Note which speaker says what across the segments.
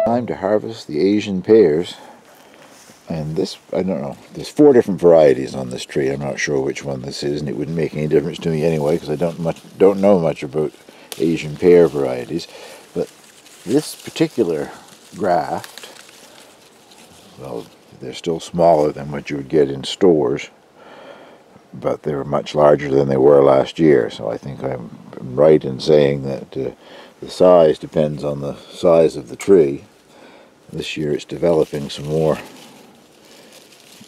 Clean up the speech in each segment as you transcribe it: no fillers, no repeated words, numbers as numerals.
Speaker 1: Time to harvest the Asian pears. And this, I don't know, there's 4 different varieties on this tree. I'm not sure which one this is, and it wouldn't make any difference to me anyway, because I don't know much about Asian pear varieties. But this particular graft, well, they're still smaller than what you would get in stores, but they're much larger than they were last year. So I think I'm right in saying that the size depends on the size of the tree. This year it's developing some more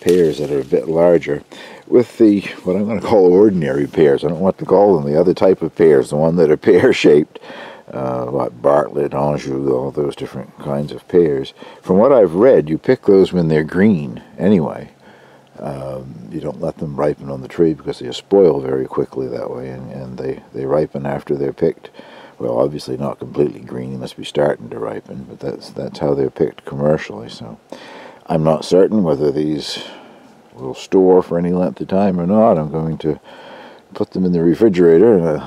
Speaker 1: pears that are a bit larger. With the, what I'm going to call ordinary pears, I don't know what to call them, the other type of pears, the one that are pear-shaped, like Bartlett, Anjou, all those different kinds of pears. From what I've read, you pick those when they're green anyway. You don't let them ripen on the tree because they spoil very quickly that way, and they ripen after they're picked. Well, obviously not completely green, they must be starting to ripen, but that's how they're picked commercially. So I'm not certain whether these will store for any length of time or not. I'm going to put them in the refrigerator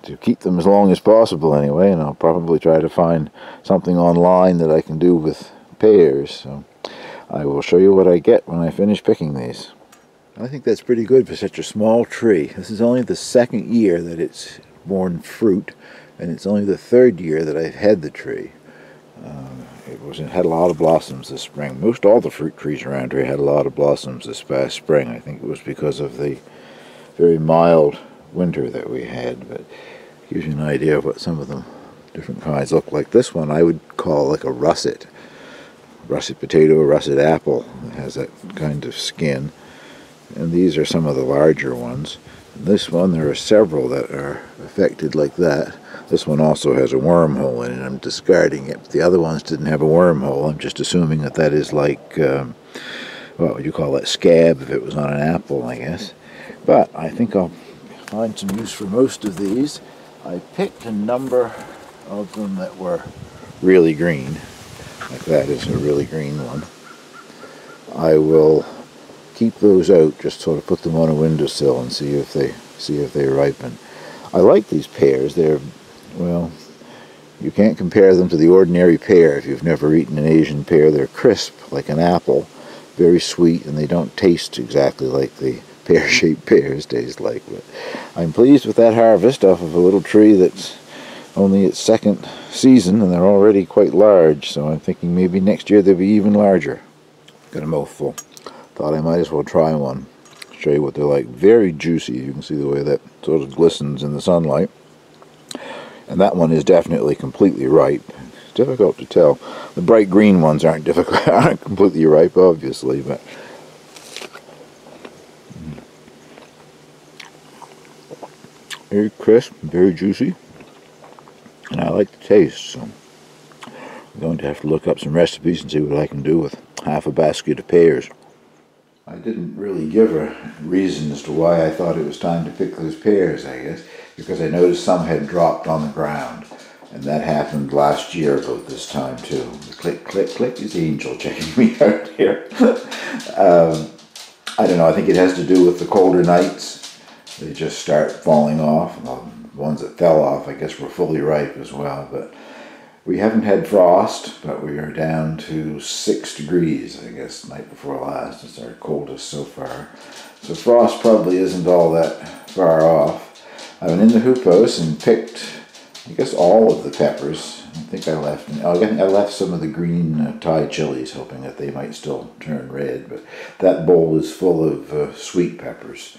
Speaker 1: to keep them as long as possible anyway, and I'll probably try to find something online that I can do with pears. So I will show you what I get when I finish picking these. I think that's pretty good for such a small tree. This is only the 2nd year that it's borne fruit, and it's only the 3rd year that I've had the tree. It had a lot of blossoms this spring. Most all the fruit trees around here had a lot of blossoms this past spring. I think it was because of the very mild winter that we had, but it gives you an idea of what some of the different kinds look like. This one I would call like a russet potato, a russet apple. It has that kind of skin. And these are some of the larger ones. And this one, there are several that are affected like that. This one also has a wormhole in it. I'm discarding it. The other ones didn't have a wormhole. I'm just assuming that that is like, what would you call that, scab if it was on an apple, I guess. But I think I'll find some use for most of these. I picked a number of them that were really green. Like that is a really green one. I will keep those out, just sort of put them on a windowsill and see if they ripen. I like these pears. They're, well, you can't compare them to the ordinary pear if you've never eaten an Asian pear. They're crisp like an apple, very sweet, and they don't taste exactly like the pear-shaped pears taste like. But I'm pleased with that harvest off of a little tree that's only its 2nd season, and they're already quite large, so I'm thinking maybe next year they'll be even larger. Got a mouthful. Thought I might as well try one. Show you what they're like. Very juicy. You can see the way that sort of glistens in the sunlight. And that one is definitely completely ripe. It's difficult to tell. The bright green ones aren't completely ripe, obviously, but very crisp, very juicy, and I like the taste. So I'm going to have to look up some recipes and see what I can do with half a basket of pears. I didn't really give a reason as to why I thought it was time to pick those pears, I guess, because I noticed some had dropped on the ground, and that happened last year about this time too. Click, click, click is Angel checking me out here. I don't know, I think it has to do with the colder nights. They just start falling off. Well, the ones that fell off, I guess, were fully ripe as well, but we haven't had frost, but we are down to 6 degrees, I guess, night before last. It's our coldest so far. So frost probably isn't all that far off. I went in the hoop house and picked, I guess, all of the peppers. I think I left some of the green Thai chilies, hoping that they might still turn red, but that bowl is full of sweet peppers.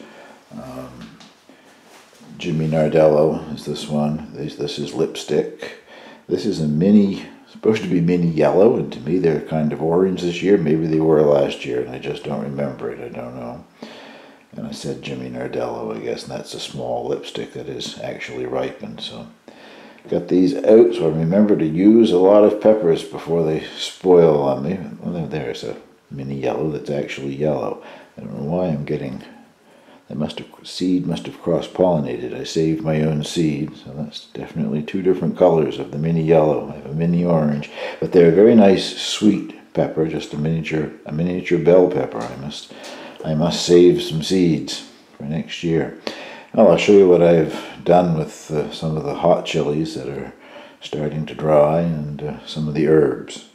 Speaker 1: Jimmy Nardello is this one. This is lipstick. This is a mini, supposed to be mini yellow, and to me they're kind of orange this year. Maybe they were last year, and I just don't remember it. I don't know. And I said Jimmy Nardello, I guess, and that's a small lipstick that is actually ripened. So got these out, so I remember to use a lot of peppers before they spoil on me. Well, there's a mini yellow that's actually yellow. I don't know why I'm getting... seed must have cross-pollinated. I saved my own seed, so that's definitely 2 different colors of the mini yellow. I have a mini orange, but they're a very nice sweet pepper, just a miniature bell pepper. I must save some seeds for next year. Well, I'll show you what I've done with some of the hot chilies that are starting to dry, and some of the herbs.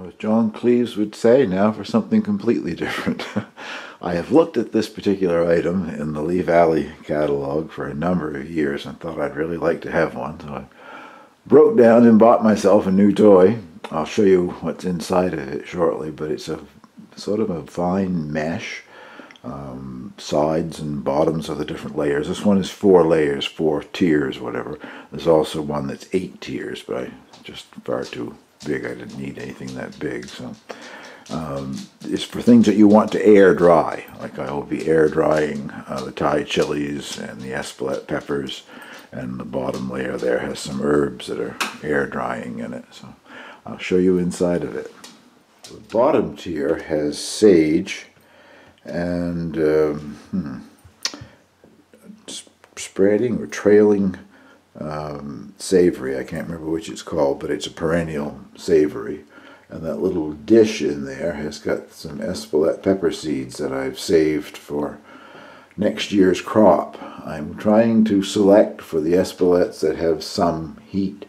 Speaker 1: As John Cleese would say, now for something completely different. I have looked at this particular item in the Lee Valley catalog for a number of years and thought I'd really like to have one, so I broke down and bought myself a new toy. I'll show you what's inside of it shortly, but it's a sort of a fine mesh. Sides and bottoms are the different layers. This one is 4 layers, 4 tiers, whatever. There's also one that's 8 tiers, but it's just far too big. I didn't need anything that big. So it's for things that you want to air dry. Like I will be air drying the Thai chilies and the Espelette peppers, and the bottom layer there has some herbs that are air drying in it. So I'll show you inside of it. The bottom tier has sage and spreading or trailing savory. I can't remember which it's called, but it's a perennial savory. And that little dish in there has got some Espelette pepper seeds that I've saved for next year's crop. I'm trying to select for the Espelettes that have some heat.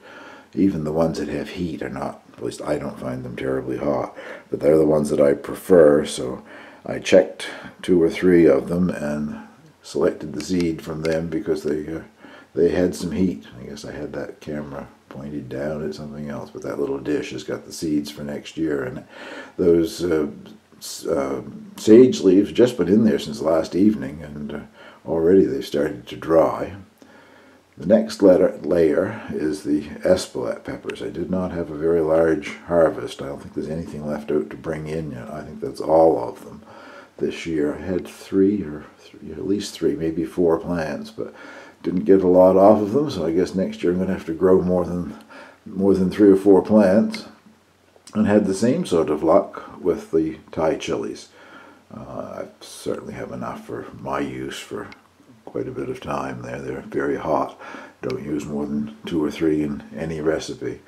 Speaker 1: Even the ones that have heat are not, at least I don't find them terribly hot, but they're the ones that I prefer, so I checked 2 or 3 of them and selected the seed from them because they had some heat. I guess I had that camera pointed down at something else, but that little dish has got the seeds for next year, and those sage leaves just been in there since last evening, and already they've started to dry. The next layer is the Espelette peppers. I did not have a very large harvest. I don't think there's anything left out to bring in yet. I think that's all of them this year. I had at least 3, maybe 4 plants, but didn't get a lot off of them, so I guess next year I'm going to have to grow more than 3 or 4 plants. And had the same sort of luck with the Thai chilies. I certainly have enough for my use for quite a bit of time there. They're very hot. Don't use more than 2 or 3 in any recipe.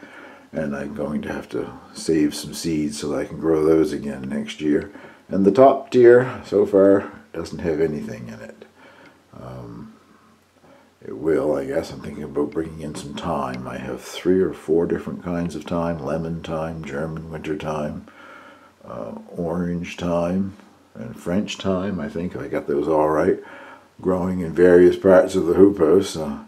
Speaker 1: And I'm going to have to save some seeds so that I can grow those again next year. And the top tier, so far, doesn't have anything in it. It will, I guess. I'm thinking about bringing in some thyme. I have 3 or 4 different kinds of thyme. Lemon thyme, German winter thyme, orange thyme, and French thyme. I think I got those all right. Growing in various parts of the hoop house. So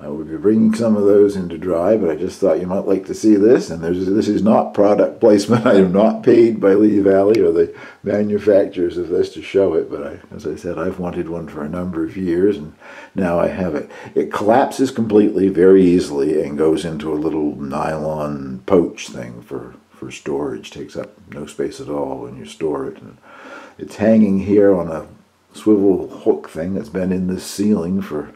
Speaker 1: I will be bringing some of those into dry, but I just thought you might like to see this. And this is not product placement. I am not paid by Lee Valley or the manufacturers of this to show it, but as I said, I've wanted one for a number of years, and now I have it. It collapses completely very easily and goes into a little nylon pouch thing for storage. Takes up no space at all when you store it. And it's hanging here on a swivel hook thing that's been in this ceiling for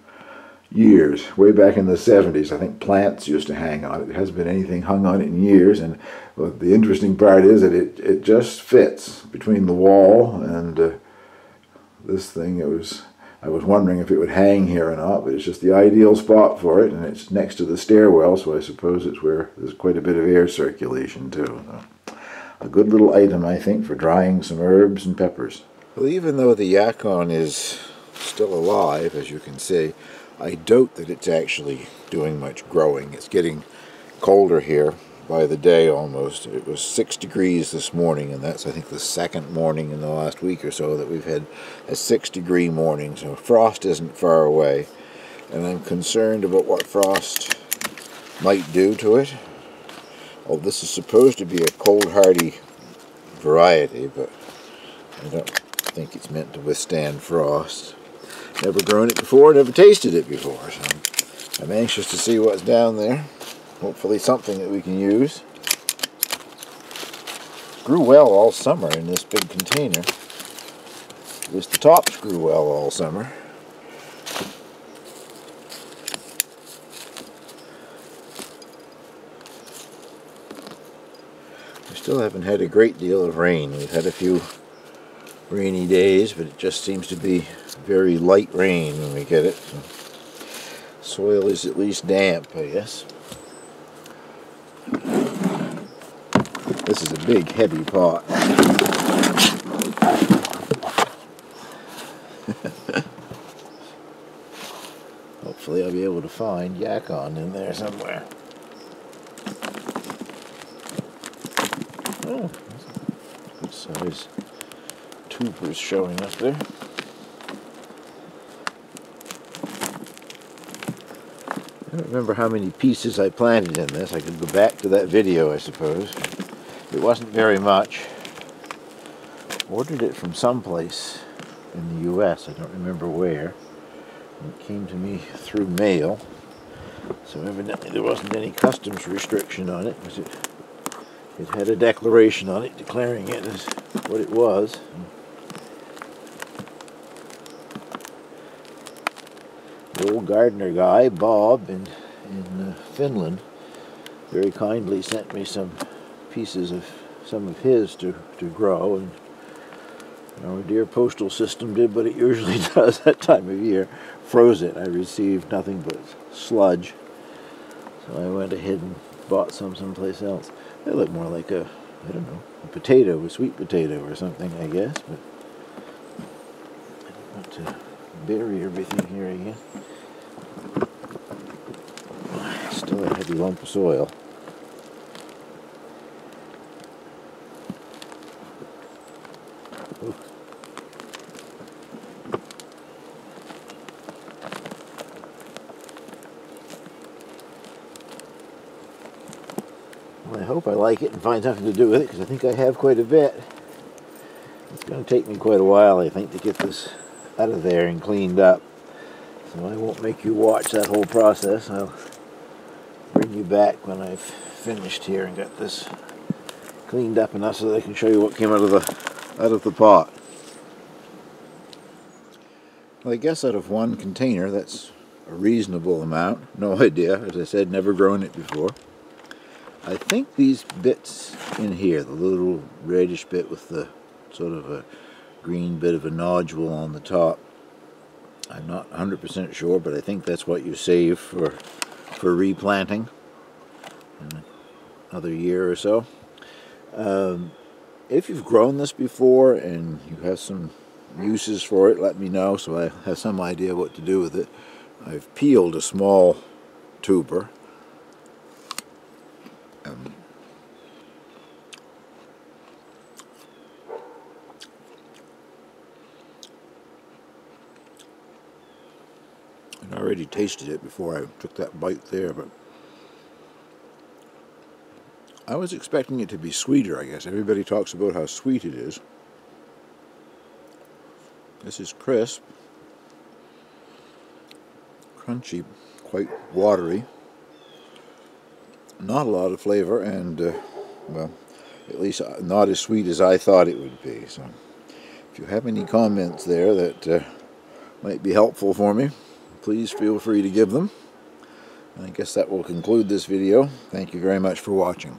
Speaker 1: years. Way back in the 70s, I think plants used to hang on it. There hasn't been anything hung on it in years, and the interesting part is that it just fits between the wall and this thing. I was wondering if it would hang here or not, but it's just the ideal spot for it, and it's next to the stairwell, so I suppose it's where there's quite a bit of air circulation too. So, a good little item, I think, for drying some herbs and peppers. Well, even though the Yaccon is still alive, as you can see, I doubt that it's actually doing much growing. It's getting colder here by the day almost. It was 6 degrees this morning, and that's, I think, the 2nd morning in the last week or so that we've had a 6-degree morning, so frost isn't far away. And I'm concerned about what frost might do to it. Oh, this is supposed to be a cold-hardy variety, but I don't think it's meant to withstand frost. Never grown it before, never tasted it before, so I'm anxious to see what's down there. Hopefully something that we can use. Grew well all summer in this big container. At least the tops grew well all summer. We still haven't had a great deal of rain. We've had a few rainy days, but it just seems to be very light rain when we get it. So soil is at least damp, I guess. This is a big, heavy pot. Hopefully I'll be able to find Yaccon in there somewhere. Oh, good size tubers showing up there. I don't remember how many pieces I planted in this. I could go back to that video, I suppose. It wasn't very much. Ordered it from someplace in the US. I don't remember where. It came to me through mail. So evidently there wasn't any customs restriction on it, because it had a declaration on it declaring it as what it was. The old gardener guy, Bob, in Finland, very kindly sent me some pieces of some of his to grow, and our dear postal system did what it usually does that time of year, froze it. I received nothing but sludge, so I went ahead and bought some someplace else. They look more like a, I don't know, a potato, a sweet potato or something, I guess, but I don't want to bury everything here again. Still a heavy lump of soil. Ooh. Well, I hope I like it and find something to do with it, because I think I have quite a bit. It's going to take me quite a while, I think, to get this out of there and cleaned up. So I won't make you watch that whole process. I'll bring you back when I've finished here and got this cleaned up enough so that I can show you what came out of the pot. Well, I guess out of one container, that's a reasonable amount. No idea, as I said, never grown it before. I think these bits in here, the little reddish bit with the sort of a green bit of a nodule on the top, I'm not 100% sure, but I think that's what you save for replanting in another year or so. If you've grown this before and you have some uses for it, let me know so I have some idea what to do with it. I've peeled a small tuber. I already tasted it before I took that bite there, but I was expecting it to be sweeter, I guess. Everybody talks about how sweet it is. This is crisp, crunchy, quite watery. Not a lot of flavor, and, well, at least not as sweet as I thought it would be. So, if you have any comments there that might be helpful for me, please feel free to give them. And I guess that will conclude this video. Thank you very much for watching.